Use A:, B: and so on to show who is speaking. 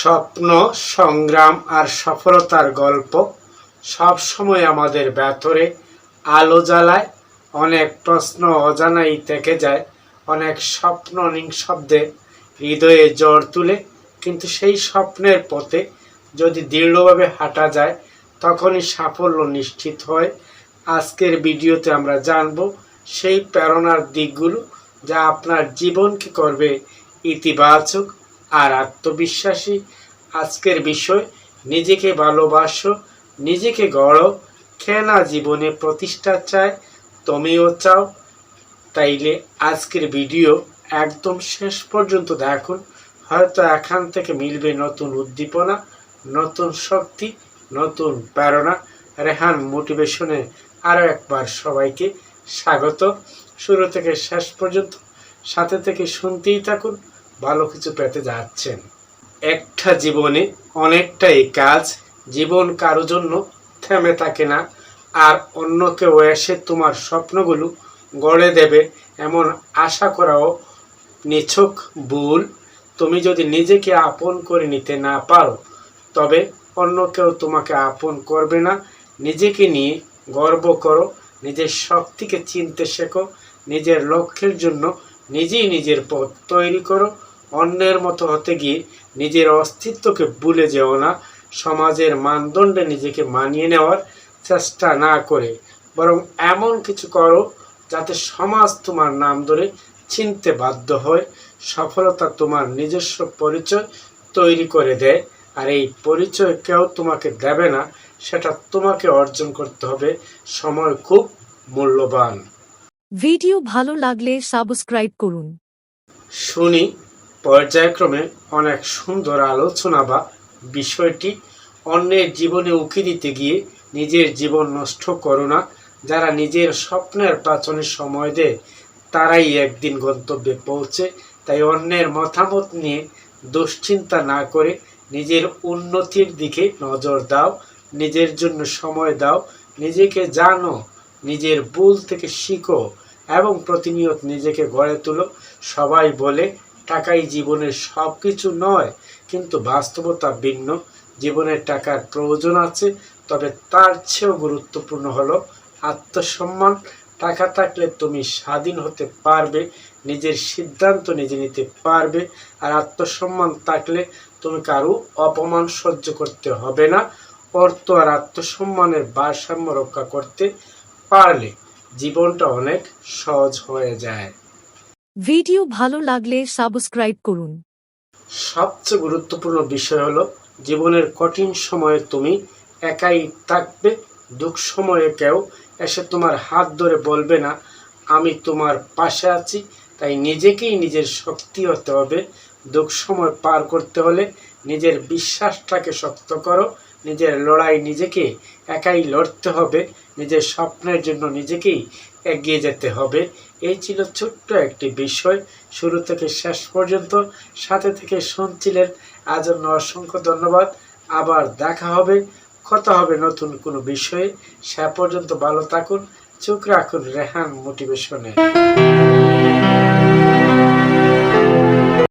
A: স্বপ্ন, সংগ্রাম আর সফলতার গল্প সব সময় আমাদের ভেতরে আলো জ্বালায়। অনেক প্রশ্ন অজানাই থেকে যায়, অনেক স্বপ্ন নিঃশব্দে হৃদয়ে জ্বর তুলে। কিন্তু সেই স্বপ্নের পথে যদি দৃঢ়ভাবে হাঁটা যায়, তখনই সাফল্য নিশ্চিত হয়। আজকের ভিডিওতে আমরা জানব সেই প্রেরণার দিকগুলো, যা আপনার জীবনকে করবে ইতিবাচক আর আত্মবিশ্বাসী। আজকের বিষয়, নিজেকে ভালোবাসো, নিজেকে গড়ো। কেনা জীবনে প্রতিষ্ঠা চায়, তুমিও চাও? তাইলে আজকের ভিডিও একদম শেষ পর্যন্ত দেখুন। হয়তো এখান থেকে মিলবে নতুন উদ্দীপনা, নতুন শক্তি, নতুন প্রেরণা। রেহান মোটিভেশনে আরও একবার সবাইকে স্বাগত। শুরু থেকে শেষ পর্যন্ত সাথে থেকে শুনতেই থাকুন, ভালো কিছু পেতে যাচ্ছেন। একটা জীবনে অনেকটাই কাজ। জীবন কারো জন্য থেমে থাকে না, আর অন্য কেউ এসে তোমার স্বপ্নগুলো গড়ে দেবে এমন আশা করাও নিছক ভুল। তুমি যদি নিজেকে আপন করে নিতে না পারো, তবে অন্য কেউ তোমাকে আপন করবে না। নিজেকে নিয়ে গর্ব করো, নিজের শক্তিকে চিনতে শেখো, নিজের লক্ষ্যের জন্য নিজেই নিজের পথ তৈরি করো। অন্যের মতো হতে গিয়ে নিজের অস্তিত্বকে ভুলে যেও না। সমাজের মানদণ্ডে নিজেকে মানিয়ে নেওয়ার চেষ্টা না করে বরং এমন কিছু করো যাতে সমাজ তোমার নাম ধরে চিনতে বাধ্য হয়। সফলতা তোমার নিজস্ব পরিচয় তৈরি করে দেয়, আর এই পরিচয় কেউ তোমাকে দেবে না, সেটা তোমাকে অর্জন করতে হবে। সময় খুব মূল্যবান।
B: ভিডিও ভালো লাগলে সাবস্ক্রাইব করুন।
A: শুনি পর্যায়ক্রমে অনেক সুন্দর আলোচনা বা বিষয়টি। অন্যের জীবনে উকি দিতে গিয়ে নিজের জীবন নষ্ট করো না। যারা নিজের স্বপ্নের পেছনে সময় দেয়, তারাই একদিন গন্তব্যে পৌঁছে। তাই অন্যের মতামত নিয়ে দুশ্চিন্তা না করে নিজের উন্নতির দিকে নজর দাও, নিজের জন্য সময় দাও, নিজেকে জানো, নিজের ভুল থেকে শিখো এবং প্রতিনিয়ত নিজেকে গড়ে তোলো। সবাই বলে টাকাই জীবনের সব কিছু নয়, কিন্তু বাস্তবতা ভিন্ন। জীবনের টাকার প্রয়োজন আছে, তবে তার চেয়েও গুরুত্বপূর্ণ হলো আত্মসম্মান। টাকা থাকলে তুমি স্বাধীন হতে পারবে, নিজের সিদ্ধান্ত নিজে নিতে পারবে। আর আত্মসম্মান থাকলে তুমি কারো অপমান সহ্য করতে হবে না। অর্থ আর আত্মসম্মানের ভারসাম্য রক্ষা করতে পারলে জীবনটা অনেক সহজ হয়ে যায়।
B: ভিডিও ভালো লাগলে সাবস্ক্রাইব করুন।
A: সবচেয়ে গুরুত্বপূর্ণ বিষয় হলো, জীবনের কঠিন সময়ে তুমি একাই থাকবে। দুঃখ সময়ে কেউ এসে তোমার হাত ধরে বলবে না আমি তোমার পাশে আছি। তাই নিজেকেই নিজের শক্তি হতে হবে। দুঃখ সময় পার করতে হলে নিজের বিশ্বাসটাকে শক্ত করো। নিজের লড়াই নিজেকে একাই লড়তে হবে। নিজের স্বপ্নের জন্য নিজেকেই এগিয়ে যেতে হবে। এই ছিল ছোট্ট একটি বিষয়, শুরু থেকে শেষ পর্যন্ত সাথে থেকে শুনছিলেন। আজ জন্য অসংখ্য ধন্যবাদ। আবার দেখা হবে, কথা হবে নতুন কোনো বিষয়ে। সে পর্যন্ত ভালো থাকুন, চোখ রাখুন রেহান মোটিভেশনে।